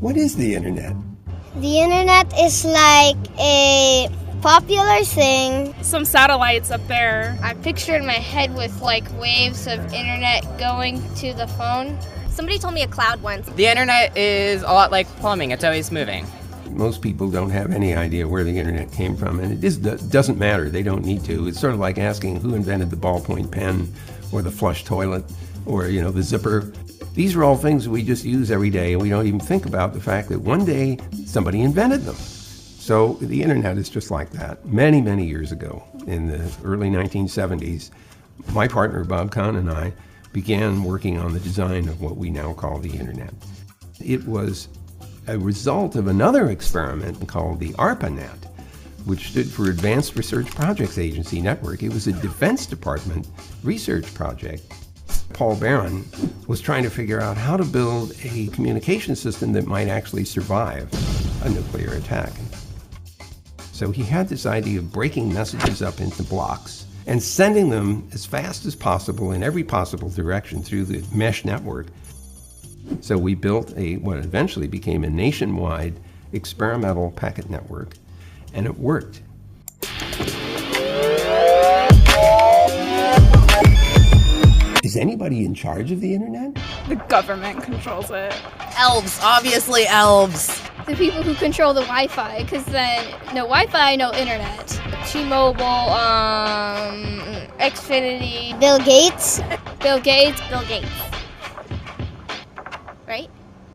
What is the internet? The internet is like a popular thing. Some satellites up there. I picture in my head with like waves of internet going to the phone. Somebody told me a cloud once. The internet is a lot like plumbing. It's always moving. Most people don't have any idea where the internet came from, and it doesn't matter. They don't need to. It's sort of like asking who invented the ballpoint pen or the flush toilet or, the zipper. These are all things we just use every day, and we don't even think about the fact that one day somebody invented them. So the internet is just like that. Many, many years ago, in the early 1970s, my partner Bob Kahn and I began working on the design of what we now call the internet. It was a result of another experiment called the ARPANET, which stood for Advanced Research Projects Agency Network. It was a Defense Department research project. Paul Barron was trying to figure out how to build a communication system that might actually survive a nuclear attack. So he had this idea of breaking messages up into blocks and sending them as fast as possible in every possible direction through the mesh network. So we built what eventually became a nationwide experimental packet network, and it worked. Is anybody in charge of the internet? The government controls it. Elves, obviously elves. The people who control the Wi-Fi, because then no Wi-Fi, no internet. T-Mobile, Xfinity. Bill Gates. Bill Gates. Bill Gates. Right?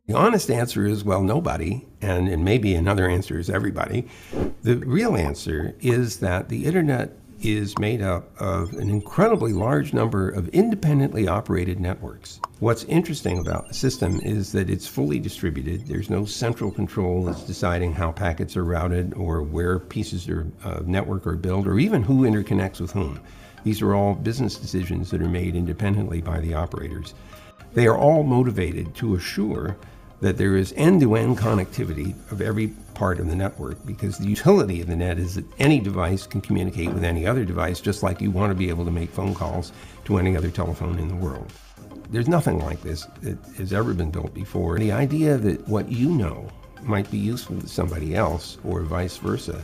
The honest answer is, well, nobody, and maybe another answer is everybody. The real answer is that the internet is made up of an incredibly large number of independently operated networks. What's interesting about the system is that it's fully distributed. There's no central control that's deciding how packets are routed or where pieces of network are built or even who interconnects with whom. These are all business decisions that are made independently by the operators. They are all motivated to assure that there is end-to-end connectivity of every part of the network, because the utility of the net is that any device can communicate with any other device, just like you want to be able to make phone calls to any other telephone in the world. There's nothing like this that has ever been built before. The idea that what you know might be useful to somebody else or vice versa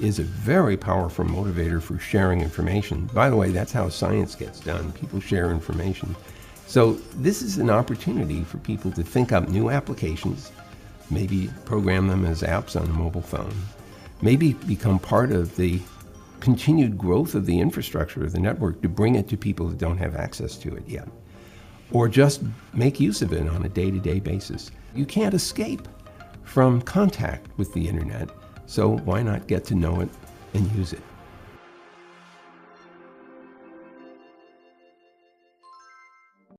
is a very powerful motivator for sharing information. By the way, that's how science gets done. People share information. So this is an opportunity for people to think up new applications, maybe program them as apps on a mobile phone, maybe become part of the continued growth of the infrastructure of the network to bring it to people that don't have access to it yet, or just make use of it on a day-to-day basis. You can't escape from contact with the internet, so why not get to know it and use it?